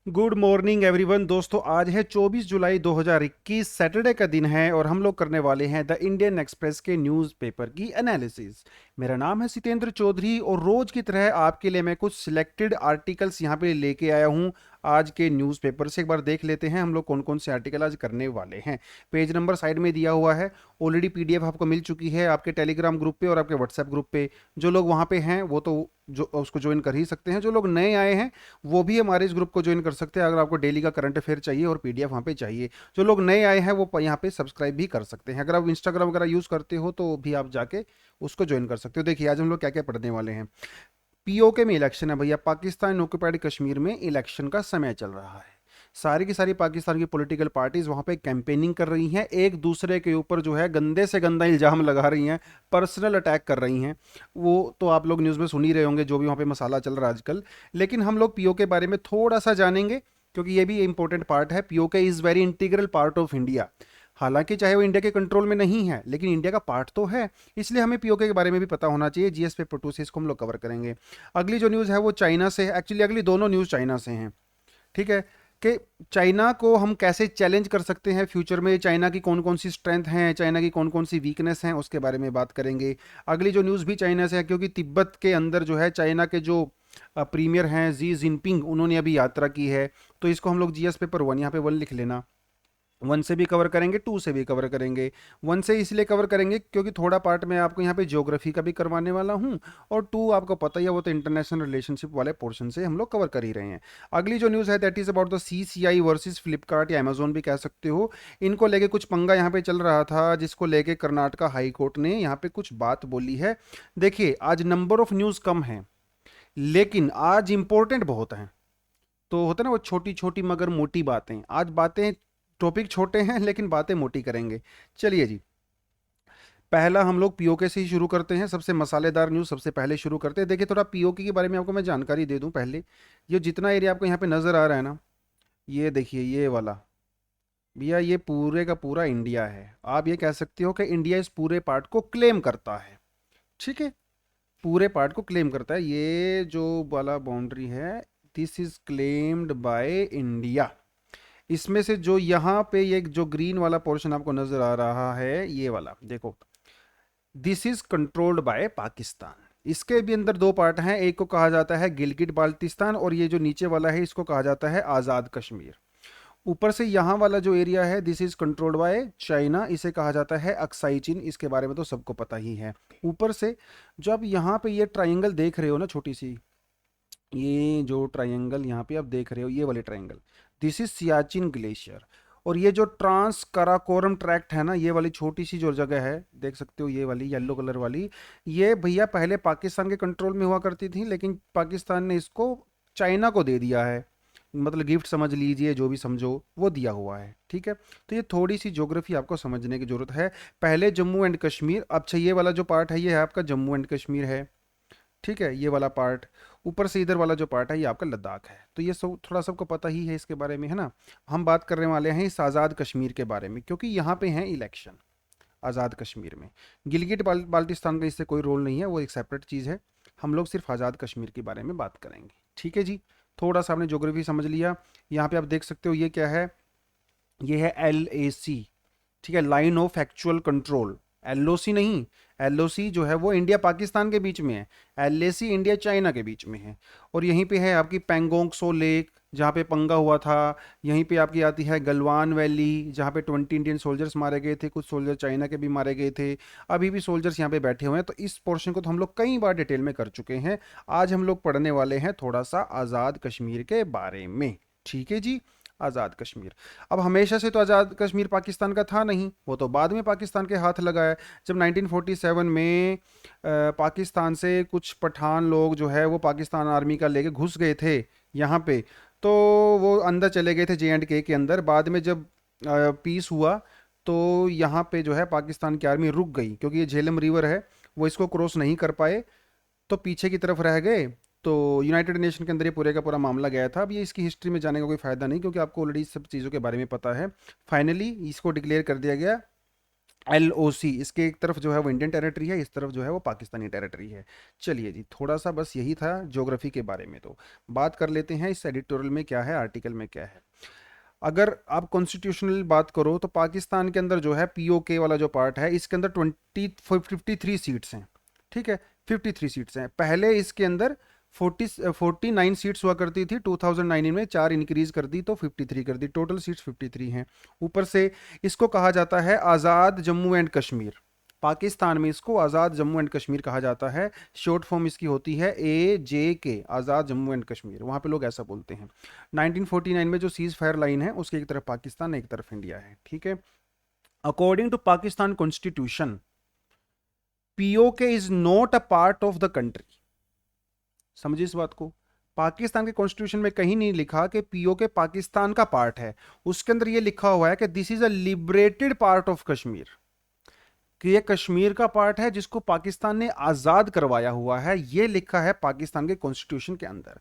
Good morning everyone. दोस्तों आज है 24 जुलाई 2021, सैटरडे का दिन है और हम लोग करने वाले हैं द इंडियन एक्सप्रेस के न्यूज़पेपर की एनालिसिस। मेरा नाम है सितेंद्र चौधरी और रोज की तरह आपके लिए मैं कुछ सिलेक्टेड आर्टिकल्स यहाँ पे लेके आया हूँ आज के न्यूज़पेपर से। एक बार देख लेते हैं हम लोग कौन कौन से आर्टिकल आज करने वाले हैं। पेज नंबर साइड में दिया हुआ है। ऑलरेडी पीडीएफ आपको मिल चुकी है आपके टेलीग्राम ग्रुप पे और आपके व्हाट्सएप ग्रुप पे। जो लोग वहाँ पे हैं वो तो जो उसको ज्वाइन कर ही सकते हैं। जो लोग नए आए हैं वो भी हमारे इस ग्रुप को ज्वाइन कर सकते हैं अगर आपको डेली का करंट अफेयर चाहिए और पीडीएफ वहाँ पे चाहिए। जो लोग नए आए हैं वो यहाँ पे सब्सक्राइब भी कर सकते हैं। अगर आप इंस्टाग्राम वगैरह यूज़ करते हो तो भी आप जाके उसको ज्वाइन कर सकते हो। देखिए आज हम लोग क्या क्या पढ़ने वाले हैं। पीओके में इलेक्शन है भैया। पाकिस्तान ऑक्युपाइड कश्मीर में इलेक्शन का समय चल रहा है। सारी की सारी पाकिस्तान की पॉलिटिकल पार्टीज वहां पे कैंपेनिंग कर रही हैं, एक दूसरे के ऊपर जो है गंदे से गंदा इल्जाम लगा रही हैं, पर्सनल अटैक कर रही हैं। वो तो आप लोग न्यूज़ में सुन ही रहे होंगे जो भी वहां पे मसाला चल रहा है आजकल। लेकिन हम लोग पीओके के बारे में थोड़ा सा जानेंगे क्योंकि ये भी इंपॉर्टेंट पार्ट है। PoK is very integral part of India. हालांकि चाहे वो इंडिया के कंट्रोल में नहीं है लेकिन इंडिया का पार्ट तो है, इसलिए हमें पीओके के बारे में भी पता होना चाहिए। जीएस पेपर 2 से इसको हम लोग कवर करेंगे। अगली जो न्यूज़ है वो चाइना से है। एक्चुअली अगली दोनों न्यूज़ चाइना से हैं। ठीक है कि चाइना को हम कैसे चैलेंज कर सकते हैं फ्यूचर में, चाइना की कौन कौन सी स्ट्रेंथ हैं, चाइना की कौन कौन सी वीकनेस हैं, उसके बारे में बात करेंगे। अगली जो न्यूज़ भी चाइना से है क्योंकि तिब्बत के अंदर जो है चाइना के जो प्रीमियर हैं जी जिनपिंग, उन्होंने अभी यात्रा की है। तो इसको हम लोग जीएस पेपर 1 यहाँ पे 1 लिख लेना। 1 से भी कवर करेंगे, 2 से भी कवर करेंगे। 1 से इसलिए कवर करेंगे क्योंकि थोड़ा पार्ट मैं आपको यहाँ पे ज्योग्राफी का भी करवाने वाला हूँ और 2 आपको पता ही है वो तो इंटरनेशनल रिलेशनशिप वाले पोर्शन से हम लोग कवर कर ही रहे हैं। अगली जो न्यूज़ है that is about the CCI versus Flipkart या अमेजोन भी कह सकते हो। इनको लेके कुछ पंगा यहाँ पे चल रहा था जिसको लेके कर्नाटका हाई कोर्ट ने यहाँ पे कुछ बात बोली है। देखिए आज नंबर ऑफ न्यूज़ कम है लेकिन आज इंपॉर्टेंट बहुत हैं। तो होता है ना वो छोटी छोटी मगर मोटी बातें। आज बातें, टॉपिक छोटे हैं लेकिन बातें मोटी करेंगे। चलिए जी, पहला हम लोग पीओके से ही शुरू करते हैं। सबसे मसालेदार न्यूज़ सबसे पहले शुरू करते हैं। देखिए थोड़ा पीओके के बारे में आपको मैं जानकारी दे दूं पहले। ये जितना एरिया आपको यहाँ पे नज़र आ रहा है ना, ये देखिए ये वाला, भैया ये पूरे का पूरा इंडिया है। आप ये कह सकते हो कि इंडिया इस पूरे पार्ट को क्लेम करता है। ठीक है, पूरे पार्ट को क्लेम करता है। ये जो वाला बाउंड्री है, this is claimed by India. इसमें से जो यहाँ पे ये जो ग्रीन वाला पोर्शन आपको नजर आ रहा है ये वाला देखो, this is controlled by Pakistan. इसके भी अंदर दो पार्ट हैं, एक को कहा जाता है गिलगिट बाल्टिस्तान और ये जो नीचे वाला है इसको कहा जाता है आज़ाद कश्मीर। ऊपर से यहाँ वाला जो एरिया है this is controlled by China, इसे कहा जाता है अक्साई चीन। इसके बारे में तो सबको पता ही है। ऊपर से जो आप यहाँ पे ये ट्राइंगल देख रहे हो ना, छोटी सी ये जो ट्रायंगल यहाँ पे आप देख रहे हो, ये वाले triangle, this is Siachen glacier. और ये जो ट्रांस कराकोरम ट्रैक्ट है ना, ये वाली छोटी सी जो जगह है देख सकते हो, ये वाली येलो कलर वाली, ये भैया पहले पाकिस्तान के कंट्रोल में हुआ करती थी लेकिन पाकिस्तान ने इसको चाइना को दे दिया है। मतलब गिफ्ट समझ लीजिए, जो भी समझो वो दिया हुआ है। ठीक है, तो ये थोड़ी सी ज्योग्राफी आपको समझने की जरूरत है। पहले जम्मू एंड कश्मीर, अच्छा ये वाला जो पार्ट है ये है आपका जम्मू एंड कश्मीर है। ठीक है, ये वाला पार्ट। ऊपर से इधर वाला जो पार्ट है ये आपका लद्दाख है। तो ये सब थोड़ा सबको पता ही है इसके बारे में, है ना। हम बात करने वाले हैं इस आज़ाद कश्मीर के बारे में क्योंकि यहाँ पे हैं इलेक्शन आज़ाद कश्मीर में। गिलगिट बाल्टिस्तान का इससे कोई रोल नहीं है, वो एक सेपरेट चीज़ है। हम लोग सिर्फ आज़ाद कश्मीर के बारे में बात करेंगे। ठीक है जी, थोड़ा सा आपने ज्योग्राफी समझ लिया। यहाँ पे आप देख सकते हो ये क्या है, ये है LAC। ठीक है, line of actual control. LOC नहीं, LOC जो है वो इंडिया पाकिस्तान के बीच में है, LAC इंडिया चाइना के बीच में है। और यहीं पे है आपकी पेंगोंग सो लेक जहाँ पे पंगा हुआ था। यहीं पे आपकी आती है गलवान वैली जहाँ पे 20 इंडियन सोल्जर्स मारे गए थे, कुछ सोल्जर चाइना के भी मारे गए थे। अभी भी सोल्जर्स यहाँ पे बैठे हुए हैं। तो इस पोर्शन को तो हम लोग कई बार डिटेल में कर चुके हैं। आज हम लोग पढ़ने वाले हैं थोड़ा सा आज़ाद कश्मीर के बारे में। ठीक है जी, आज़ाद कश्मीर। अब हमेशा से तो आज़ाद कश्मीर पाकिस्तान का था नहीं, वो तो बाद में पाकिस्तान के हाथ लगा है। जब 1947 में पाकिस्तान से कुछ पठान लोग जो है वो पाकिस्तान आर्मी का लेके घुस गए थे यहाँ पे, तो वो अंदर चले गए थे J&K के अंदर। बाद में जब पीस हुआ तो यहाँ पे जो है पाकिस्तान की आर्मी रुक गई क्योंकि ये झेलम रिवर है, वो इसको क्रॉस नहीं कर पाए तो पीछे की तरफ रह गए। तो यूनाइटेड नेशन के अंदर ये पूरे का पूरा मामला गया था। अब ये इसकी हिस्ट्री में जाने का कोई फ़ायदा नहीं क्योंकि आपको ऑलरेडी सब चीज़ों के बारे में पता है। फाइनली इसको डिक्लेयर कर दिया गया LOC, इसके एक तरफ जो है वो इंडियन टेरिटरी है, इस तरफ जो है वो पाकिस्तानी टेरिटरी है। चलिए जी, थोड़ा सा बस यही था ज्योग्राफी के बारे में। तो बात कर लेते हैं इस एडिटोरियल में क्या है, आर्टिकल में क्या है। अगर आप कॉन्स्टिट्यूशनल बात करो तो पाकिस्तान के अंदर जो है POK वाला जो पार्ट है, इसके अंदर 53 सीट्स हैं। ठीक है, 53 सीट्स हैं। पहले इसके अंदर 49 सीट्स हुआ करती थी, 2019 में 4 इंक्रीज कर दी तो 53 कर दी, टोटल सीट्स 53 हैं। ऊपर से इसको कहा जाता है आज़ाद जम्मू एंड कश्मीर। पाकिस्तान में इसको आज़ाद जम्मू एंड कश्मीर कहा जाता है। शॉर्ट फॉर्म इसकी होती है AJK, Azad Jammu and Kashmir, वहाँ पे लोग ऐसा बोलते हैं। 1949 में जो सीज फायर लाइन है उसके एक तरफ पाकिस्तान एक तरफ इंडिया है। ठीक है, according to Pakistan constitution POK is not a part of the country. समझिए इस बात को, पाकिस्तान के कॉन्स्टिट्यूशन में कहीं नहीं लिखा कि POK पाकिस्तान का पार्ट है। उसके अंदर ये लिखा हुआ है कि this is a liberated part of Kashmir, कि ये कश्मीर का पार्ट है जिसको पाकिस्तान ने आज़ाद करवाया हुआ है। ये लिखा है पाकिस्तान के कॉन्स्टिट्यूशन के अंदर।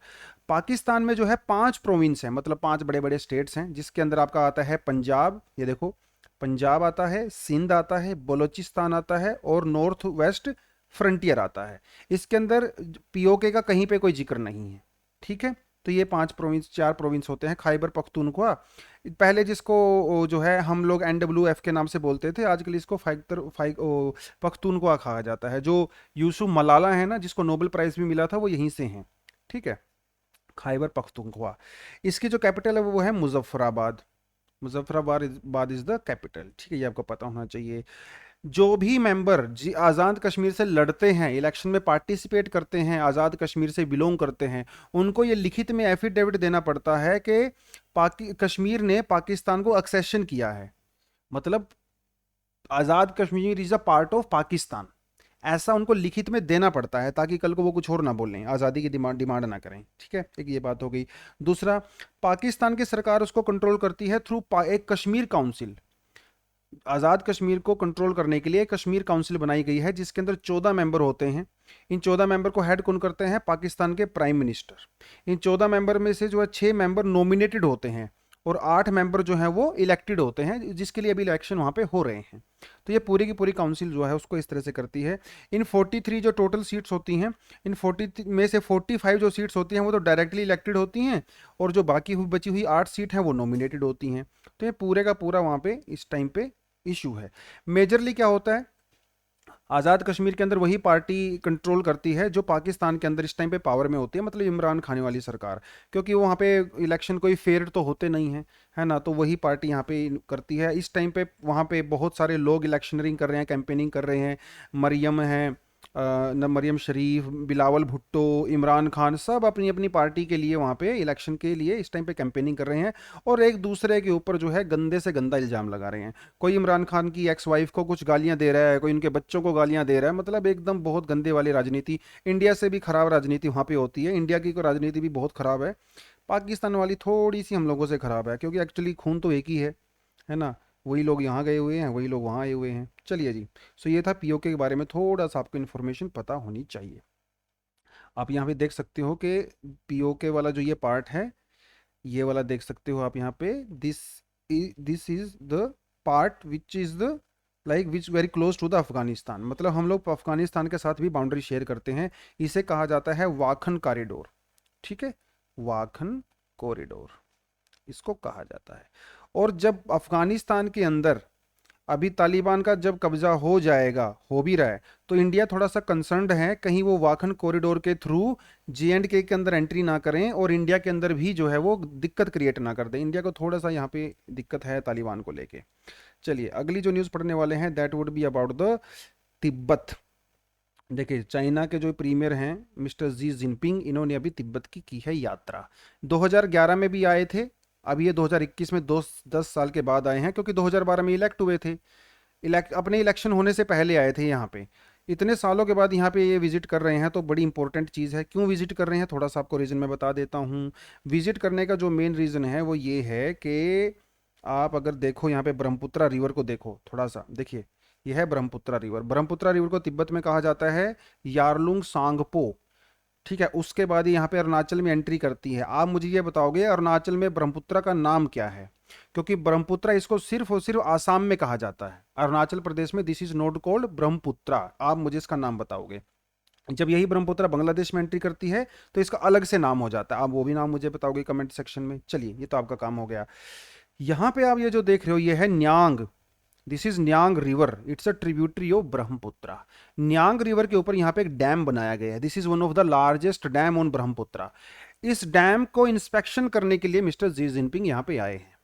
पाकिस्तान में जो है 5 प्रोविंस हैं, मतलब 5 बड़े बड़े स्टेट्स हैं, जिसके अंदर आपका आता है पंजाब, ये देखो पंजाब आता है, सिंध आता है, बलोचिस्तान आता है और नॉर्थ वेस्ट फ्रंटियर आता है। इसके अंदर POK का कहीं पे कोई जिक्र नहीं है। ठीक है, तो ये 4 प्रोविंस होते हैं। खैबर पख्तूनख्वा पहले जिसको जो है हम लोग NWF के नाम से बोलते थे, आजकल इसको पख्तूनख्वा कहा जाता है। जो यूसुफ मलाला है ना, जिसको नोबेल प्राइज भी मिला था, वो यहीं से हैं। ठीक है, खैबर पख्तूनख्वा। इसकी जो कैपिटल है वो है Muzaffarabad. Muzaffarabad is the capital. ठीक है, ये आपको पता होना चाहिए। जो भी मेंबर जी आज़ाद कश्मीर से लड़ते हैं, इलेक्शन में पार्टिसिपेट करते हैं, आज़ाद कश्मीर से बिलोंग करते हैं, उनको ये लिखित में एफिडेविट देना पड़ता है कि कश्मीर ने पाकिस्तान को एक्सेशन किया है, मतलब Azad Kashmir is a part of Pakistan. ऐसा उनको लिखित में देना पड़ता है ताकि कल को वो कुछ और ना बोलें, आज़ादी की डिमांड ना करें। ठीक है, एक ये बात हो गई। दूसरा, पाकिस्तान की सरकार उसको कंट्रोल करती है थ्रू एक कश्मीर काउंसिल। आज़ाद कश्मीर को कंट्रोल करने के लिए कश्मीर काउंसिल बनाई गई है, जिसके अंदर 14 मेंबर होते हैं। इन 14 मेंबर को हेड कौन करते हैं? पाकिस्तान के प्राइम मिनिस्टर। इन 14 मेंबर में से जो है 6 मेंबर नॉमिनेटेड होते हैं और 8 मेंबर जो हैं वो इलेक्टेड होते हैं, जिसके लिए अभी इलेक्शन वहाँ पे हो रहे हैं। तो ये पूरी की पूरी काउंसिल जो है उसको इस तरह से करती है। इन 43 जो टोटल सीट्स होती हैं, इन 40 में से 45 जो सीट्स होती हैं वो तो डायरेक्टली इलेक्टेड होती हैं, और जो बाकी हुई बची हुई 8 सीट हैं वो नॉमिनेटेड होती हैं। तो ये पूरे का पूरा वहाँ पे इस टाइम पे इशू है। मेजरली क्या होता है, आज़ाद कश्मीर के अंदर वही पार्टी कंट्रोल करती है जो पाकिस्तान के अंदर इस टाइम पे पावर में होती है, मतलब इमरान खान वाली सरकार, क्योंकि वहाँ पे इलेक्शन कोई फेयर तो होते नहीं है, है ना। तो वही पार्टी यहाँ पे करती है। इस टाइम पे वहाँ पे बहुत सारे लोग इलेक्शनरिंग कर रहे हैं, कैंपेनिंग कर रहे हैं। मरियम है, मरियम शरीफ, बिलावल भुट्टो, इमरान खान, सब अपनी अपनी पार्टी के लिए वहाँ पे इलेक्शन के लिए इस टाइम पे कैंपेनिंग कर रहे हैं, और एक दूसरे के ऊपर जो है गंदे से गंदा इल्ज़ाम लगा रहे हैं। कोई इमरान खान की एक्स वाइफ को कुछ गालियाँ दे रहा है, कोई उनके बच्चों को गालियाँ दे रहा है, मतलब एकदम बहुत गंदे वाली राजनीति। इंडिया से भी खराब राजनीति वहाँ पे होती है। इंडिया की राजनीति भी बहुत खराब है, पाकिस्तान वाली थोड़ी सी हम लोगों से खराब है, क्योंकि एक्चुअली खून तो एक ही है ना। वही लोग यहाँ गए हुए हैं, वही लोग वहाँ आए हुए हैं। चलिए जी, सो ये था POK के बारे में थोड़ा सा आपको इन्फॉर्मेशन पता होनी चाहिए। आप यहाँ पे देख सकते हो कि POK वाला जो ये पार्ट है, ये वाला देख सकते हो आप यहाँ पे, this this is the part which is the like which very close to the Afghanistan, मतलब हम लोग अफगानिस्तान के साथ भी बाउंड्री शेयर करते हैं। इसे कहा जाता है वाखन कॉरिडोर। ठीक है, वाखन कॉरिडोर इसको कहा जाता है। और जब अफगानिस्तान के अंदर अभी तालिबान का जब कब्जा हो जाएगा, हो भी रहा है, तो इंडिया थोड़ा सा कंसर्न्ड है कहीं वो वाखन कॉरिडोर के थ्रू JNK के अंदर एंट्री ना करें और इंडिया के अंदर भी जो है वो दिक्कत क्रिएट ना कर दें। इंडिया को थोड़ा सा यहाँ पे दिक्कत है तालिबान को लेके। चलिए अगली जो न्यूज़ पढ़ने वाले हैं that would be about the Tibet. देखिए, चाइना के जो प्रीमियर हैं मिस्टर जी जिनपिंग, इन्होंने अभी तिब्बत की है यात्रा। 2011 में भी आए थे, अब ये 2021 में 10 साल के बाद आए हैं, क्योंकि 2012 में इलेक्ट हुए थे। अपने इलेक्शन होने से पहले आए थे यहाँ पे। इतने सालों के बाद यहाँ पे ये विजिट कर रहे हैं, तो बड़ी इंपॉर्टेंट चीज़ है। क्यों विजिट कर रहे हैं, थोड़ा सा आपको रीज़न मैं बता देता हूँ। विजिट करने का जो मेन रीज़न है वो ये है कि आप अगर देखो यहाँ पे ब्रह्मपुत्रा रिवर को देखो, थोड़ा सा देखिए, यह है ब्रह्मपुत्रा रिवर। ब्रह्मपुत्रा रिवर को तिब्बत में कहा जाता है यारलुंग सांगपो। ठीक है, उसके बाद ये यहाँ पे अरुणाचल में एंट्री करती है। आप मुझे ये बताओगे अरुणाचल में ब्रह्मपुत्र का नाम क्या है? क्योंकि ब्रह्मपुत्र इसको सिर्फ और सिर्फ आसाम में कहा जाता है, अरुणाचल प्रदेश में this is not called Brahmaputra. आप मुझे इसका नाम बताओगे। जब यही ब्रह्मपुत्र बांग्लादेश में एंट्री करती है तो इसका अलग से नाम हो जाता है। आप वो भी नाम मुझे बताओगे कमेंट सेक्शन में। चलिए, ये तो आपका काम हो गया। यहाँ पे आप ये जो देख रहे हो ये है Nyang. This is Nyang river, it's a tributary of Brahmaputra. Nyang river के ऊपर यहाँ पे एक डैम बनाया गया है। This is one of the largest dam on Brahmaputra. इस डैम को इंस्पेक्शन करने के लिए मिस्टर जी जिनपिंग यहाँ पे आए हैं।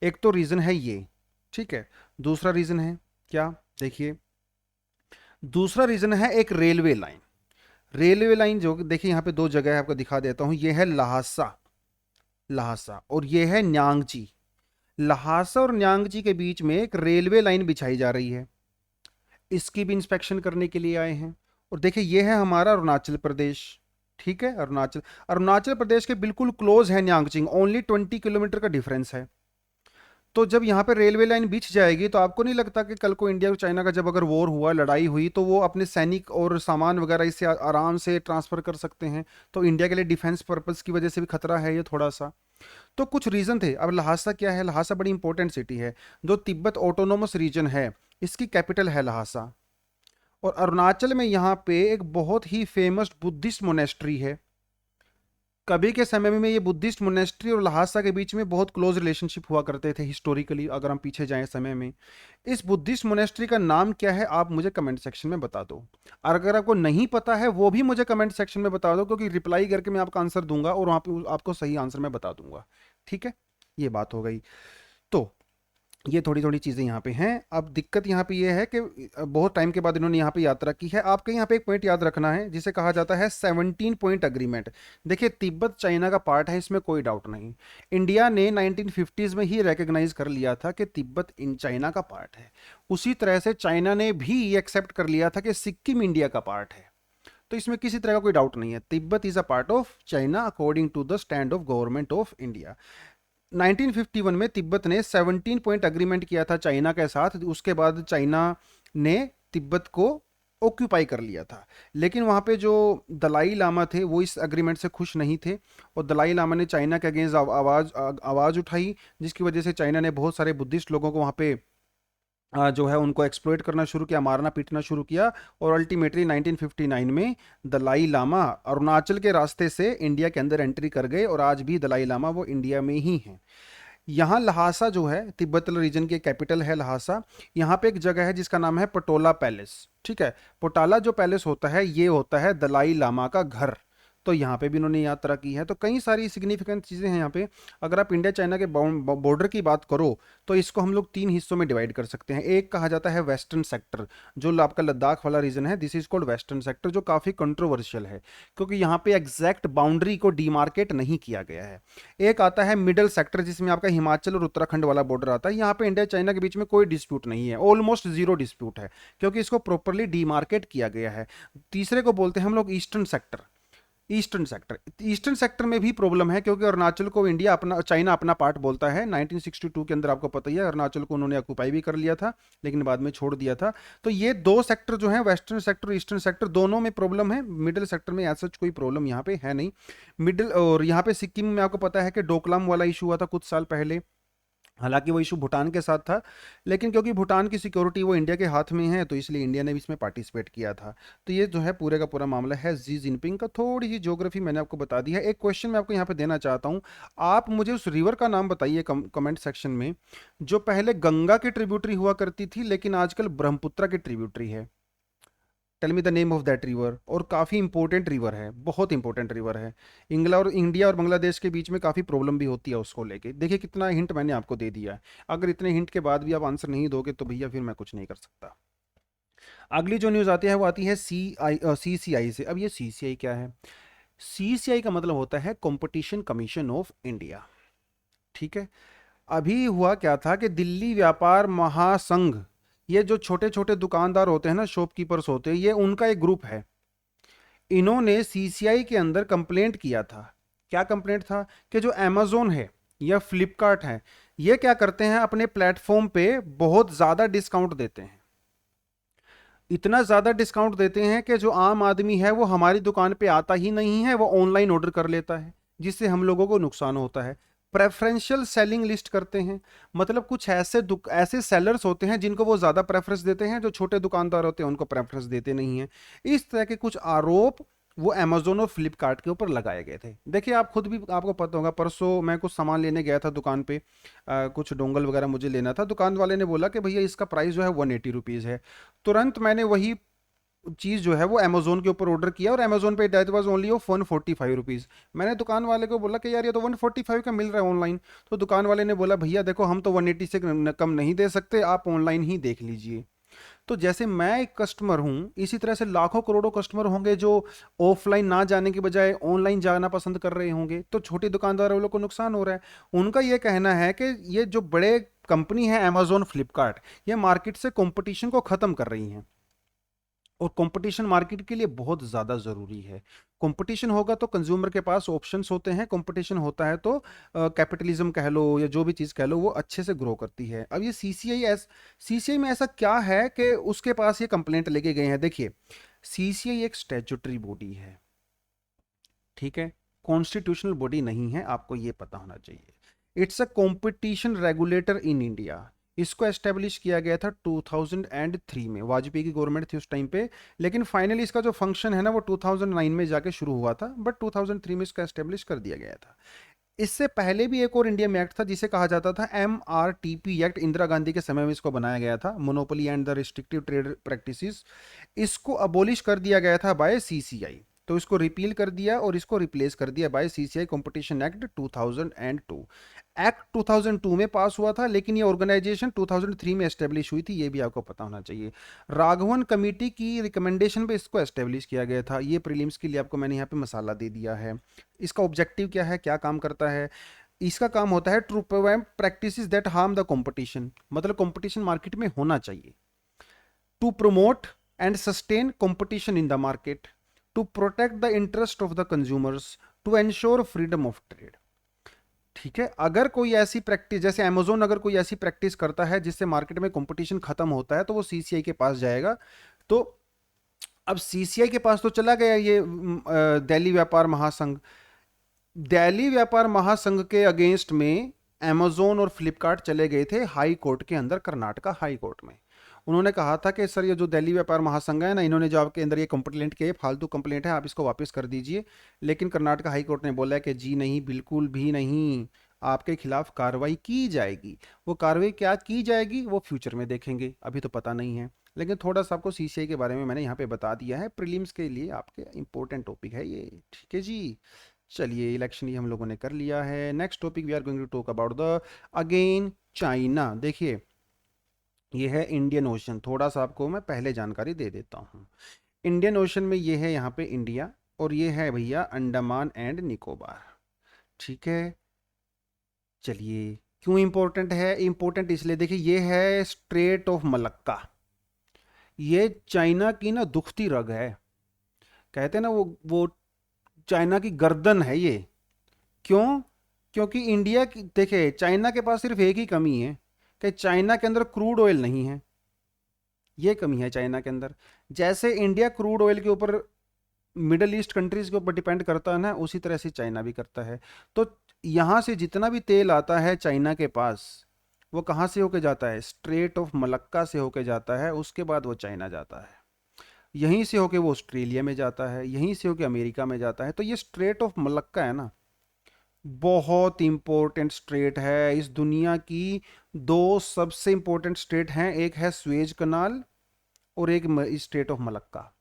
एक तो रीजन है ये, ठीक है। दूसरा रीजन है क्या, देखिए, दूसरा रीजन है एक रेलवे लाइन। रेलवे लाइन जो देखिए यहाँ पे दो जगह है, आपको दिखा देता हूं। ये है लहासा, लहासा, और ये है न्यांगची। लहासा और न्यांगची के बीच में एक रेलवे लाइन बिछाई जा रही है, इसकी भी इंस्पेक्शन करने के लिए आए हैं। और देखिए ये है हमारा अरुणाचल प्रदेश, ठीक है। अरुणाचल अरुणाचल प्रदेश के बिल्कुल क्लोज है न्यांगचिंग, ओनली 20 किलोमीटर का डिफरेंस है। तो जब यहाँ पे रेलवे लाइन बिछ जाएगी तो आपको नहीं लगता कि कल को इंडिया और चाइना का जब अगर वॉर हुआ, लड़ाई हुई, तो वो अपने सैनिक और सामान वगैरह इससे आराम से ट्रांसफर कर सकते हैं? तो इंडिया के लिए डिफेंस पर्पस की वजह से भी खतरा है ये थोड़ा सा। तो कुछ रीजन थे। अब लहासा क्या है? लहासा बड़ी इंपॉर्टेंट सिटी है, जो तिब्बत ऑटोनोमस रीजन है, इसकी कैपिटल है लहासा। और अरुणाचल में यहाँ पे एक बहुत ही फेमस बुद्धिस्ट मोनेस्ट्री है। कभी के समय में ये बुद्धिस्ट मोनेस्ट्री और लहासा के बीच में बहुत क्लोज रिलेशनशिप हुआ करते थे हिस्टोरिकली, अगर हम पीछे जाएं समय में। इस बुद्धिस्ट मोनेस्ट्री का नाम क्या है, आप मुझे कमेंट सेक्शन में बता दो। और अगर आपको नहीं पता है वो भी मुझे कमेंट सेक्शन में बता दो, क्योंकि रिप्लाई करके मैं आपका आंसर दूंगा और वहां पे आपको सही आंसर मैं बता दूंगा। ठीक है, ये बात हो गई। तो ये थोड़ी थोड़ी चीज़ें यहाँ पे हैं। अब दिक्कत यहाँ पे ये है कि बहुत टाइम के बाद इन्होंने यहाँ पे यात्रा की है। आपके यहाँ पे एक पॉइंट याद रखना है जिसे कहा जाता है 17 पॉइंट अग्रीमेंट। देखिए, तिब्बत चाइना का पार्ट है, इसमें कोई डाउट नहीं। इंडिया ने 1950s में ही रिकग्नाइज कर लिया था कि तिब्बत इन चाइना का पार्ट है। उसी तरह से चाइना ने भी एक्सेप्ट कर लिया था कि सिक्किम इंडिया का पार्ट है। तो इसमें किसी तरह का कोई डाउट नहीं है। Tibet is a part of China according to the stand of government of India. 1951 में तिब्बत ने 17 पॉइंट अग्रीमेंट किया था चाइना के साथ। उसके बाद चाइना ने तिब्बत को ऑक्यूपाई कर लिया था। लेकिन वहाँ पे जो दलाई लामा थे वो इस अग्रीमेंट से खुश नहीं थे, और दलाई लामा ने चाइना के अगेंस्ट आवाज़ उठाई, जिसकी वजह से चाइना ने बहुत सारे बुद्धिस्ट लोगों को वहाँ पे जो है उनको एक्सप्लॉइट करना शुरू किया, मारना पीटना शुरू किया। और अल्टीमेटली 1959 में दलाई लामा अरुणाचल के रास्ते से इंडिया के अंदर एंट्री कर गए, और आज भी दलाई लामा वो इंडिया में ही हैं। यहाँ लहासा जो है तिब्बत रीजन की कैपिटल है लहासा। यहाँ पे एक जगह है जिसका नाम है पटोला पैलेस, ठीक है। पोटाला जो पैलेस होता है ये होता है दलाई लामा का घर। तो यहाँ पे भी इन्होंने यात्रा की है। तो कई सारी सिग्निफिकेंट चीज़ें हैं यहाँ पे। अगर आप इंडिया चाइना के बॉर्डर की बात करो तो इसको हम लोग तीन हिस्सों में डिवाइड कर सकते हैं। एक कहा जाता है वेस्टर्न सेक्टर, जो आपका लद्दाख वाला रीजन है, this is called western sector, जो काफ़ी कंट्रोवर्शियल है क्योंकि यहाँ पे एग्जैक्ट बाउंड्री को डीमार्केट नहीं किया गया है। एक आता है मिडल सेक्टर, जिसमें आपका हिमाचल और उत्तराखंड वाला बॉर्डर आता है। यहाँ पे इंडिया चाइना के बीच में कोई डिस्प्यूट नहीं है, ऑलमोस्ट जीरो डिस्प्यूट है, क्योंकि इसको प्रॉपरली डीमार्केट किया गया है। तीसरे को बोलते हैं हम लोग ईस्टर्न सेक्टर। ईस्टर्न सेक्टर में भी प्रॉब्लम है, क्योंकि अरुणाचल को इंडिया अपना, चाइना अपना पार्ट बोलता है। 1962 के अंदर आपको पता ही है अरुणाचल को उन्होंने ऑक्यूपाई भी कर लिया था, लेकिन बाद में छोड़ दिया था। तो ये दो सेक्टर जो है, वेस्टर्न सेक्टर और ईस्टर्न सेक्टर, दोनों में प्रॉब्लम है। मिडिल सेक्टर में ऐसा कोई प्रॉब्लम यहाँ पे है नहीं। मिडिल और यहाँ पे सिक्किम में आपको पता है कि डोकलाम वाला इशू हुआ था कुछ साल पहले। हालांकि वो इशू भूटान के साथ था, लेकिन क्योंकि भूटान की सिक्योरिटी वो इंडिया के हाथ में है, तो इसलिए इंडिया ने भी इसमें पार्टिसिपेट किया था। तो ये जो है पूरे का पूरा मामला है जी जिनपिंग का। थोड़ी सी ज्योग्राफी मैंने आपको बता दी है। एक क्वेश्चन मैं आपको यहाँ पे देना चाहता हूँ। आप मुझे उस रिवर का नाम बताइए कमेंट सेक्शन में, जो पहले गंगा की ट्रिब्यूटरी हुआ करती थी लेकिन आजकल ब्रह्मपुत्र की ट्रिब्यूटरी है। Tell me the name of that river. और काफ़ी इंपॉर्टेंट रिवर है, बहुत इंपॉर्टेंट रिवर है। इंडिया और बांग्लादेश के बीच में काफ़ी प्रॉब्लम भी होती है उसको लेके। देखिए कितना हिंट मैंने आपको दे दिया है। अगर इतने हिंट के बाद भी आप आंसर नहीं दोगे तो भैया फिर मैं कुछ नहीं कर सकता। अगली जो न्यूज़ आती है वो आती है CCI से। अब ये CCI क्या है? CCI का मतलब होता है कंपटीशन कमीशन ऑफ इंडिया, ठीक है। अभी हुआ क्या था कि दिल्ली व्यापार महासंघ, ये जो छोटे छोटे दुकानदार होते हैं ना, शॉपकीपर्स होते हैं, ये उनका एक ग्रुप है। इन्होंने सीसीआई के अंदर कंप्लेंट किया था। क्या कंप्लेंट था? कि जो अमेजोन है या फ्लिपकार्ट है, ये क्या करते हैं, अपने प्लेटफॉर्म पे बहुत ज़्यादा डिस्काउंट देते हैं। इतना ज़्यादा डिस्काउंट देते हैं कि जो आम आदमी है वो हमारी दुकान पे आता ही नहीं है, वो ऑनलाइन ऑर्डर कर लेता है, जिससे हम लोगों को नुकसान होता है। प्रेफरेंशियल सेलिंग लिस्ट करते हैं, मतलब कुछ ऐसे सेलर्स होते हैं जिनको वो ज़्यादा प्रेफरेंस देते हैं, जो छोटे दुकानदार होते हैं उनको प्रेफरेंस देते नहीं हैं। इस तरह के कुछ आरोप वो अमेजोन और फ्लिपकार्ट के ऊपर लगाए गए थे। देखिए आप खुद भी, आपको पता होगा, परसों मैं कुछ सामान लेने गया था दुकान पे, कुछ डोंगल वगैरह मुझे लेना था। दुकान वाले ने बोला कि भैया इसका प्राइस जो है 180 रुपीज़ है। तुरंत मैंने वही चीज़ जो है वो अमेजोन के ऊपर ऑर्डर किया, और अमेजोन पे that was only of 145 rupees. मैंने दुकान वाले को बोला कि यार ये तो 145 का मिल रहा है ऑनलाइन। तो दुकान वाले ने बोला भैया देखो हम तो 180 से कम नहीं दे सकते, आप ऑनलाइन ही देख लीजिए। तो जैसे मैं एक कस्टमर हूं, इसी तरह से लाखों करोड़ों कस्टमर होंगे जो ऑफलाइन ना जाने के बजाय ऑनलाइन जाना पसंद कर रहे होंगे। तो छोटे दुकानदार वालों को नुकसान हो रहा है। उनका ये कहना है कि ये जो बड़े कंपनी है अमेजोन फ्लिपकार्ट, ये मार्केट से कंपटीशन को ख़त्म कर रही हैं, और कंपटीशन मार्केट के लिए बहुत ज़्यादा ज़रूरी है। कंपटीशन होगा तो कंज्यूमर के पास ऑप्शंस होते हैं, कंपटीशन होता है तो कैपिटलिज्म कह लो या जो भी चीज़ कह लो वो अच्छे से ग्रो करती है। अब ये सीसीआई में ऐसा क्या है कि उसके पास ये कंप्लेंट लेके गए हैं। देखिए, सीसीआई एक स्टैट्यूटरी बॉडी है, ठीक है, कॉन्स्टिट्यूशनल बॉडी नहीं है, आपको ये पता होना चाहिए। It's a competition regulator in India. इसको एस्टेब्लिश किया गया था 2003 में, वाजपेयी की गवर्नमेंट थी उस टाइम पे। लेकिन फाइनली इसका जो फंक्शन है ना वो 2009 में जाके शुरू हुआ था, बट 2003 में इसका एस्टेब्लिश कर दिया गया था। इससे पहले भी एक और इंडिया में एक्ट था जिसे कहा जाता था MRTP एक्ट। इंदिरा गांधी के समय में इसको बनाया गया था, monopoly and the restrictive trade practices. इसको अबोलिश कर दिया गया था बाय सीसीआई। तो इसको रिपील कर दिया और इसको रिप्लेस कर दिया by CCI competition act 2002। Act 2002 में पास हुआ था, लेकिन ये ऑर्गेनाइजेशन 2003 में एस्टेब्लिश हुई थी, ये भी आपको पता होना चाहिए। राघवन कमेटी की रिकमेंडेशन पे इसको एस्टेब्लिश किया गया था। ये प्रीलिम्स के लिए आपको मैंने यहाँ पे मसाला दे दिया है। इसका ऑब्जेक्टिव क्या है, क्या काम करता है? इसका काम होता है to prevent practices that harm the competition, मतलब कंपटीशन मार्केट में होना चाहिए। To promote and sustain competition in the market, to protect the interest of the consumers, to ensure freedom of trade। ठीक है, अगर कोई ऐसी प्रैक्टिस, जैसे अमेजोन अगर कोई ऐसी प्रैक्टिस करता है जिससे मार्केट में कंपटीशन खत्म होता है, तो वो सीसीआई के पास जाएगा। तो अब सीसीआई के पास तो चला गया ये दिल्ली व्यापार महासंघ। दिल्ली व्यापार महासंघ के अगेंस्ट में अमेजोन और फ्लिपकार्ट चले गए थे हाई कोर्ट के अंदर, कर्नाटका हाई कोर्ट में। उन्होंने कहा था कि सर ये जो दिल्ली व्यापार महासंघ है ना, इन्होंने जो आपके अंदर ये कंप्लेंट किए फालतू कंप्लेंट है, आप इसको वापस कर दीजिए। लेकिन कर्नाटका हाई कोर्ट ने बोला कि जी नहीं, बिल्कुल भी नहीं, आपके खिलाफ कार्रवाई की जाएगी। वो कार्रवाई क्या की जाएगी वो फ्यूचर में देखेंगे, अभी तो पता नहीं है। लेकिन थोड़ा सा आपको सीसीआई के बारे में मैंने यहाँ पे बता दिया है, प्रीलिम्स के लिए आपके इंपॉर्टेंट टॉपिक है ये, ठीक है जी। चलिए, इलेक्शन ये हम लोगों ने कर लिया है। Next topic we are going to talk about the again China. देखिए, ये है इंडियन ओशन। थोड़ा सा आपको मैं पहले जानकारी दे देता हूँ। इंडियन ओशन में ये है यहाँ पे इंडिया, और ये है भैया अंडमान एंड निकोबार, ठीक है। चलिए, क्यों इंपॉर्टेंट है? इंपॉर्टेंट इसलिए, देखिए ये है स्ट्रेट ऑफ मलक्का। ये चाइना की ना दुखती रग है, कहते हैं ना वो चाइना की गर्दन है ये। क्यों? क्योंकि इंडिया की, देखिए चाइना के पास सिर्फ एक ही कमी है कि चाइना के अंदर क्रूड ऑयल नहीं है। ये कमी है चाइना के अंदर। जैसे इंडिया क्रूड ऑयल के ऊपर मिडल ईस्ट कंट्रीज के ऊपर डिपेंड करता है ना, उसी तरह से चाइना भी करता है। तो यहाँ से जितना भी तेल आता है चाइना के पास, वो कहाँ से होके जाता है? स्ट्रेट ऑफ मलक्का से होके जाता है। उसके बाद वो चाइना जाता है, यहीं से होके वो ऑस्ट्रेलिया में जाता है, यहीं से होके अमेरिका में जाता है। तो ये स्ट्रेट ऑफ मलक्का है ना, बहुत इंपॉर्टेंट स्ट्रेट है इस दुनिया की। दो सबसे इंपॉर्टेंट स्ट्रेट हैं, एक है स्वेज कनाल और एक स्ट्रेट ऑफ मलक्का।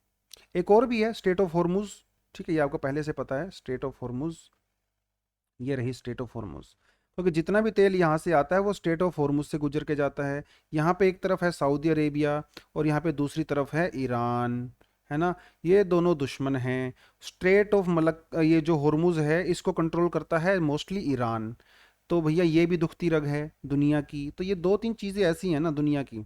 एक और भी है स्ट्रेट ऑफ हॉर्मुज, ठीक है, ये आपको पहले से पता है, स्ट्रेट ऑफ हॉर्मुज। ये रही स्ट्रेट ऑफ हॉर्मुज। क्योंकि जितना भी तेल यहाँ से आता है वो स्ट्रेट ऑफ हॉर्मुज से गुजर के जाता है। यहाँ पे एक तरफ है सऊदी अरेबिया और यहाँ पे दूसरी तरफ है ईरान, है ना। ये दोनों दुश्मन हैं। स्ट्रेट ऑफ मलक, ये जो हॉर्मुज है इसको कंट्रोल करता है मोस्टली ईरान। तो भैया ये भी दुखती रग है दुनिया की। तो ये दो तीन चीज़ें ऐसी हैं ना दुनिया की,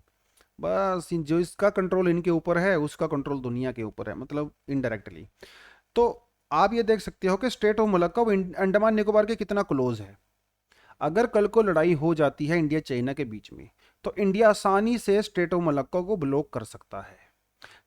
बस जो इसका कंट्रोल इनके ऊपर है उसका कंट्रोल दुनिया के ऊपर है, मतलब इनडायरेक्टली। तो आप ये देख सकते हो कि स्टेट ऑफ मलक्का वो अंडमान निकोबार के कितना क्लोज है। अगर कल को लड़ाई हो जाती है इंडिया चाइना के बीच में, तो इंडिया आसानी से स्टेट ऑफ मलक्का को ब्लॉक कर सकता है।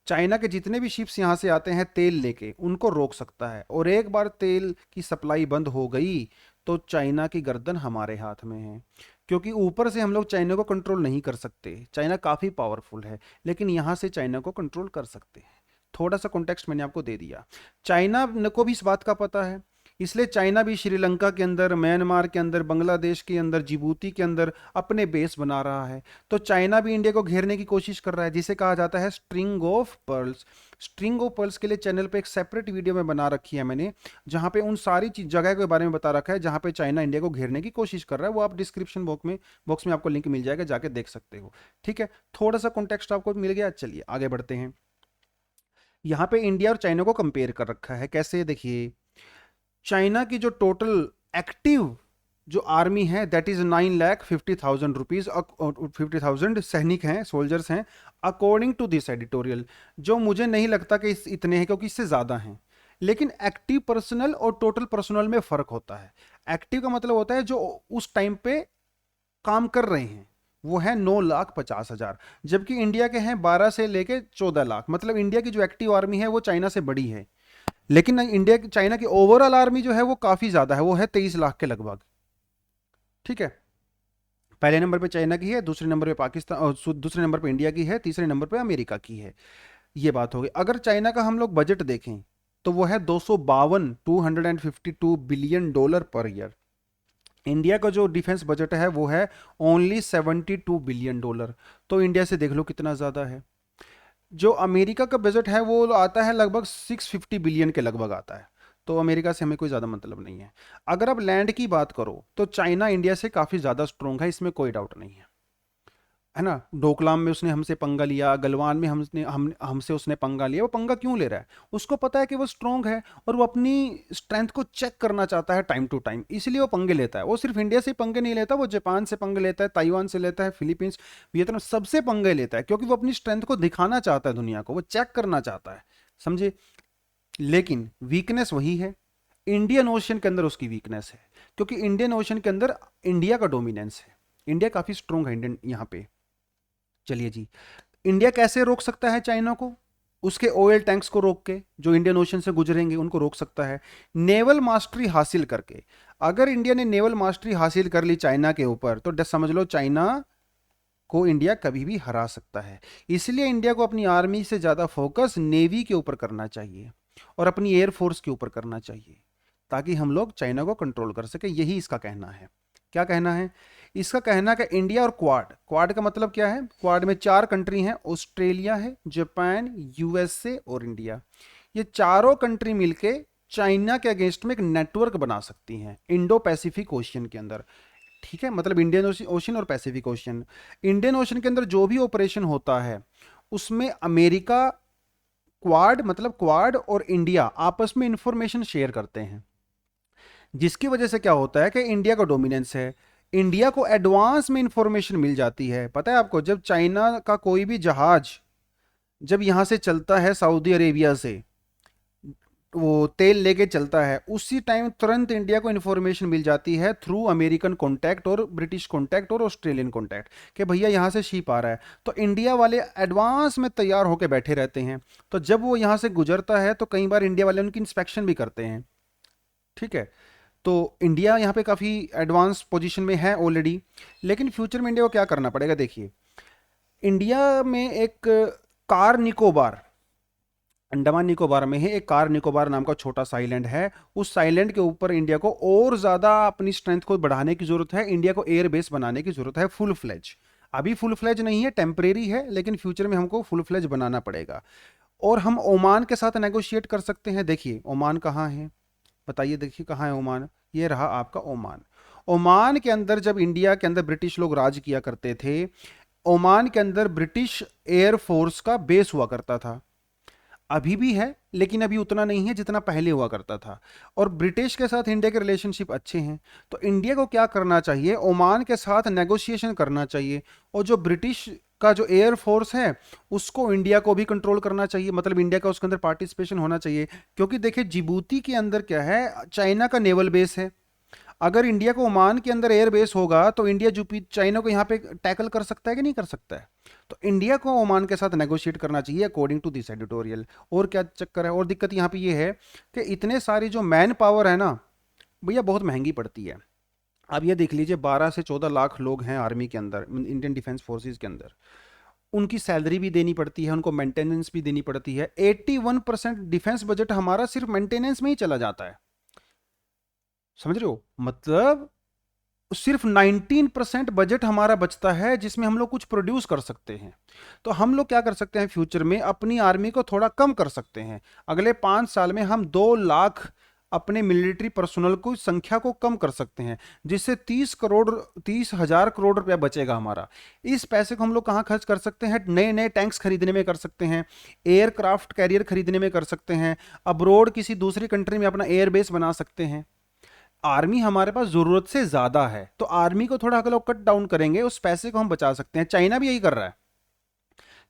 चाइना के जितने भी शिप्स यहाँ से आते हैं तेल लेके, उनको रोक सकता है। और एक बार तेल की सप्लाई बंद हो गई तो चाइना की गर्दन हमारे हाथ में है, क्योंकि ऊपर से हम लोग चाइना को कंट्रोल नहीं कर सकते। चाइना काफ़ी पावरफुल है, लेकिन यहाँ से चाइना को कंट्रोल कर सकते हैं। थोड़ा सा कॉन्टेक्स्ट मैंने आपको दे दिया। चाइना को भी इस बात का पता है, इसलिए चाइना भी श्रीलंका के अंदर, म्यांमार के अंदर, बांग्लादेश के अंदर, जिबूती के अंदर अपने बेस बना रहा है। तो चाइना भी इंडिया को घेरने की कोशिश कर रहा है, जिसे कहा जाता है string of pearls. String of pearls के लिए चैनल पे एक सेपरेट वीडियो में बना रखी है मैंने, जहां पे उन सारी चीज जगह के बारे में बता रखा है जहां पे चाइना इंडिया को घेरने की कोशिश कर रहा है। वो आप डिस्क्रिप्शन बॉक्स में आपको लिंक मिल जाएगा, जाके देख सकते हो। ठीक है, थोड़ा सा कॉन्टेक्स्ट आपको मिल गया। चलिए आगे बढ़ते हैं। यहाँ पे इंडिया और चाइना को कंपेयर कर रखा है, कैसे देखिए। चाइना की जो टोटल एक्टिव जो आर्मी है दैट इज 9,50,000 रुपीज, 50,000 सैनिक हैं, सोल्जर्स हैं, अकॉर्डिंग टू दिस एडिटोरियल। जो मुझे नहीं लगता कि इतने हैं, क्योंकि इससे ज़्यादा हैं। लेकिन एक्टिव पर्सनल और टोटल पर्सनल में फ़र्क होता है। एक्टिव का मतलब होता है जो उस टाइम पे काम कर रहे हैं, वो है 9,50,000, जबकि इंडिया के हैं 12 से लेके 14 लाख। मतलब इंडिया की जो एक्टिव आर्मी है वो चाइना से बड़ी है, लेकिन इंडिया चाइना की ओवरऑल आर्मी जो है वो काफ़ी ज़्यादा है, वो है 23 लाख के लगभग। ठीक है, पहले नंबर पे चाइना की है, दूसरे नंबर पे पाकिस्तान, और दूसरे नंबर पे इंडिया की है, तीसरे नंबर पे अमेरिका की है। ये बात हो गई। अगर चाइना का हम लोग बजट देखें तो वो है 252 billion dollar per year. India का जो डिफेंस बजट है वो है ओनली 72 बिलियन डॉलर। तो इंडिया से देख लो कितना ज़्यादा है। जो अमेरिका का बजट है वो आता है लगभग 650 बिलियन के लगभग आता है। तो अमेरिका से हमें कोई ज़्यादा मतलब नहीं है। अगर आप लैंड की बात करो तो चाइना इंडिया से काफ़ी ज़्यादा स्ट्रोंग है, इसमें कोई डाउट नहीं है ना। डोकलाम में उसने हमसे पंगा लिया, गलवान में हमसे उसने पंगा लिया। वो पंगा क्यों ले रहा है? उसको पता है कि वो स्ट्रोंग है और वो अपनी स्ट्रेंथ को चेक करना चाहता है टाइम टू टाइम, इसलिए वो पंगे लेता है। वो सिर्फ इंडिया से ही पंगे नहीं लेता, वो जापान से पंगे लेता है, ताइवान से लेता है, फिलीपींस, वियतनाम, सबसे पंगे लेता है, क्योंकि वो अपनी स्ट्रेंथ को दिखाना चाहता है दुनिया को, वो चेक करना चाहता है, समझे। लेकिन वीकनेस वही है, इंडियन ओशन के अंदर उसकी वीकनेस है, क्योंकि इंडियन ओशन के अंदर इंडिया का डोमिनेंस है। इंडिया काफ़ी स्ट्रोंग है इंडियन यहाँ पे। चलिए जी, इंडिया कैसे रोक सकता है चाइना को? उसके ऑयल टैंक्स को रोक के, जो इंडियन ओशन से गुजरेंगे उनको रोक सकता है। नेवल मास्टरी हासिल करके, अगर इंडिया ने नेवल मास्टरी हासिल कर ली चाइना के ऊपर तो समझ लो चाइना को इंडिया कभी भी हरा सकता है। इसलिए इंडिया को अपनी आर्मी से ज़्यादा फोकस नेवी के ऊपर करना चाहिए और अपनी एयरफोर्स के ऊपर करना चाहिए, ताकि हम लोग चाइना को कंट्रोल कर सके। यही इसका कहना है। क्या कहना है इसका? कहना कि इंडिया और क्वाड, क्वाड का मतलब क्या है? क्वाड में 4 कंट्री हैं, ऑस्ट्रेलिया है, जापान, यूएसए और इंडिया। ये चारों कंट्री मिलके चाइना के अगेंस्ट में एक नेटवर्क बना सकती हैं इंडो पैसिफिक ओशियन के अंदर। ठीक है, मतलब इंडियन ओशन और पैसिफिक ओशन। इंडियन ओशन के अंदर जो भी ऑपरेशन होता है उसमें अमेरिका, क्वाड मतलब क्वाड और इंडिया आपस में इंफॉर्मेशन शेयर करते हैं, जिसकी वजह से क्या होता है कि इंडिया का डोमिनेंस है। इंडिया को एडवांस में इंफॉर्मेशन मिल जाती है। पता है आपको, जब चाइना का कोई भी जहाज जब यहां से चलता है सऊदी अरेबिया से, वो तेल लेके चलता है, उसी टाइम तुरंत इंडिया को इन्फॉर्मेशन मिल जाती है थ्रू अमेरिकन कॉन्टैक्ट और ब्रिटिश कॉन्टैक्ट और ऑस्ट्रेलियन कॉन्टैक्ट कि भैया यहाँ से शिप आ रहा है। तो इंडिया वाले एडवांस में तैयार होकर बैठे रहते हैं। तो जब वो यहाँ से गुजरता है तो कई बार इंडिया वाले उनकी इंस्पेक्शन भी करते हैं। ठीक है, तो इंडिया यहाँ पे काफ़ी एडवांस पोजीशन में है ऑलरेडी। लेकिन फ्यूचर में इंडिया को क्या करना पड़ेगा? देखिए, इंडिया में एक कार निकोबार, अंडमान निकोबार में है एक कार निकोबार नाम का छोटा सा आइलैंड है। उस आइलैंड के ऊपर इंडिया को और ज़्यादा अपनी स्ट्रेंथ को बढ़ाने की ज़रूरत है। इंडिया को एयर बेस बनाने की ज़रूरत है, फुल फ्लेज। अभी फुल फ्लेज नहीं है, टेम्परेरी है, लेकिन फ्यूचर में हमको फुल फ्लेज बनाना पड़ेगा। और हम ओमान के साथ नेगोशिएट कर सकते हैं। देखिए ओमान कहाँ है, बताइए, देखिए कहाँ है ओमान? ये रहा आपका ओमान। ओमान के अंदर जब इंडिया के अंदर ब्रिटिश लोग राज किया करते थे, ओमान के अंदर ब्रिटिश एयरफोर्स का बेस हुआ करता था। अभी भी है, लेकिन अभी उतना नहीं है जितना पहले हुआ करता था। और ब्रिटिश के साथ इंडिया के रिलेशनशिप अच्छे हैं। तो इंडिया को क्या करना चाहिए? ओमान के साथ नेगोशिएशन करना चाहिए, और जो ब्रिटिश का जो एयर फोर्स है उसको इंडिया को भी कंट्रोल करना चाहिए, मतलब इंडिया का उसके अंदर पार्टिसिपेशन होना चाहिए। क्योंकि देखिए जिबूती के अंदर क्या है, चाइना का नेवल बेस है। अगर इंडिया को ओमान के अंदर एयर बेस होगा तो इंडिया यूपी चाइना को यहाँ पे टैकल कर सकता है कि नहीं कर सकता है? तो इंडिया को ओमान के साथ नेगोशिएट करना चाहिए अकॉर्डिंग टू दिस एडिटोरियल। और क्या चक्कर है, और दिक्कत यहाँ पे ये है कि इतने सारी जो मैन पावर है ना भैया, बहुत महंगी पड़ती है। अब ये देख लीजिए, 12 से 14 लाख लोग हैं आर्मी के अंदर, इंडियन डिफेंस फोर्सेस के अंदर। उनकी सैलरी भी देनी पड़ती है, उनको मेंटेनेंस भी देनी पड़ती है। 81% डिफेंस बजट हमारा सिर्फ मेंटेनेंस में ही चला जाता है। समझ रहे हो? मतलब सिर्फ 19% बजट हमारा बचता है जिसमें हम लोग कुछ प्रोड्यूस कर सकते हैं। तो हम लोग क्या कर सकते हैं, फ्यूचर में अपनी आर्मी को थोड़ा कम कर सकते हैं। अगले 5 साल में हम 2 लाख अपने मिलिट्री पर्सनल को संख्या को कम कर सकते हैं, जिससे 30,000 करोड़ रुपया बचेगा हमारा। इस पैसे को हम लोग कहाँ खर्च कर सकते हैं? नए नए टैंक्स खरीदने में कर सकते हैं, एयरक्राफ्ट कैरियर खरीदने में कर सकते हैं, अब्रोड किसी दूसरी कंट्री में अपना एयरबेस बना सकते हैं। आर्मी हमारे पास जरूरत से ज्यादा है, तो आर्मी को थोड़ा अगर लोग कट डाउन करेंगे उस पैसे को हम बचा सकते हैं। चाइना भी यही कर रहा है।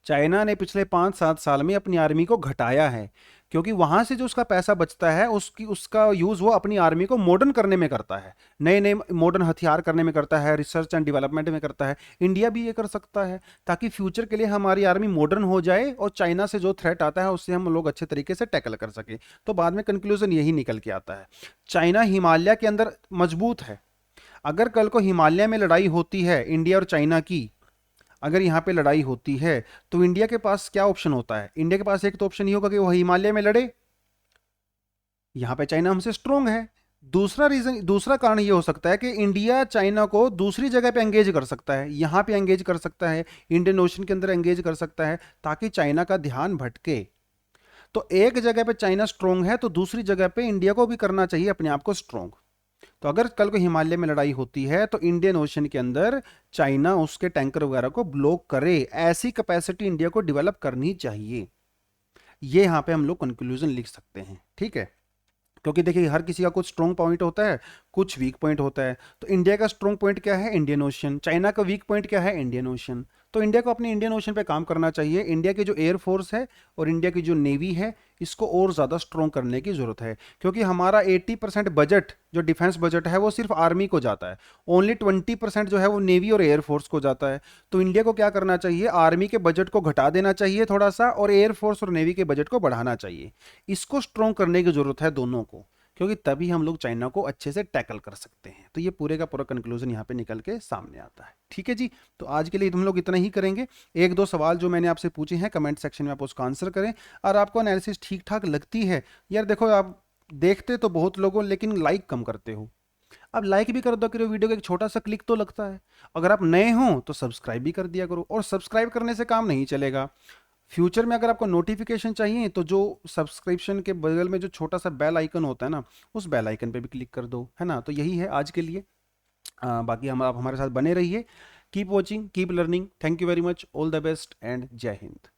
चाइना ने पिछले 5-7 साल में अपनी आर्मी को घटाया है, क्योंकि वहां से जो उसका पैसा बचता है उसका यूज वो अपनी आर्मी को मॉडर्न करने में करता है, नए नए मॉडर्न हथियार करने में करता है, रिसर्च एंड डेवलपमेंट में करता है। इंडिया भी ये कर सकता है ताकि फ्यूचर के लिए हमारी आर्मी मॉडर्न हो जाए और चाइना से जो थ्रेट आता है उससे हम लोग अच्छे तरीके से टैकल कर सके। तो बाद में कंक्लूजन यही निकल के आता है, चाइना हिमालय के अंदर मजबूत है। अगर कल को हिमालय में लड़ाई होती है इंडिया और चाइना की, अगर यहाँ पे लड़ाई होती है तो इंडिया के पास क्या ऑप्शन होता है? इंडिया के पास एक तो ऑप्शन ही होगा कि वो हिमालय में लड़े, यहाँ पे चाइना हमसे स्ट्रोंग है। दूसरा कारण ये हो सकता है कि इंडिया चाइना को दूसरी जगह पे एंगेज कर सकता है, यहाँ पे एंगेज कर सकता है, इंडियन ओशन के अंदर एंगेज कर सकता है, ताकि चाइना का ध्यान भटके। तो एक जगह पे चाइना स्ट्रोंग है तो दूसरी जगह पे इंडिया को भी करना चाहिए अपने आप को स्ट्रोंग। तो अगर कल को हिमालय में लड़ाई होती है तो इंडियन ओशन के अंदर चाइना उसके टैंकर वगैरह को ब्लॉक करे, ऐसी कैपेसिटी इंडिया को डेवलप करनी चाहिए। ये यहां पे हम लोग कंक्लूजन लिख सकते हैं, ठीक है? क्योंकि देखिए हर किसी का कुछ स्ट्रॉन्ग पॉइंट होता है, कुछ वीक पॉइंट होता है। तो इंडिया का स्ट्रॉन्ग पॉइंट क्या है? Indian ocean. चाइना का वीक पॉइंट क्या है? Indian ocean. तो इंडिया को अपने इंडियन ओशन पे काम करना चाहिए। इंडिया की जो एयरफोर्स है और इंडिया की जो नेवी है, इसको और ज़्यादा स्ट्रॉन्ग करने की ज़रूरत है, क्योंकि हमारा 80% बजट जो डिफेंस बजट है वो सिर्फ आर्मी को जाता है, ओनली 20% जो है वो नेवी और एयरफोर्स को जाता है। तो इंडिया को क्या करना चाहिए? आर्मी के बजट को घटा देना चाहिए थोड़ा सा, और एयरफोर्स और नेवी के बजट को बढ़ाना चाहिए। इसको स्ट्रॉन्ग करने की ज़रूरत है दोनों को, क्योंकि तभी हम लोग चाइना को अच्छे से टैकल कर सकते हैं। तो ये पूरे का पूरा कंक्लूजन यहाँ पे निकल के सामने आता है, ठीक है जी? तो आज के लिए हम लोग इतना ही करेंगे। एक दो सवाल जो मैंने आपसे पूछे हैं कमेंट सेक्शन में आप उसका आंसर करें। और आपको एनालिसिस ठीक ठाक लगती है? यार देखो, आप देखते तो बहुत लोगों लेकिन लाइक कम करते हो। अब लाइक भी कर दो करो, वीडियो को एक छोटा सा क्लिक तो लगता है। अगर आप नए हो तो सब्सक्राइब भी कर दिया करो, और सब्सक्राइब करने से काम नहीं चलेगा। फ्यूचर में अगर आपको नोटिफिकेशन चाहिए तो जो सब्सक्रिप्शन के बगल में जो छोटा सा बेल आइकन होता है ना, उस बेल आइकन पे भी क्लिक कर दो, है ना? तो यही है आज के लिए। बाकी हम आप हमारे साथ बने रहिए। Keep watching, keep learning. Thank you very much, all the best and जय हिंद।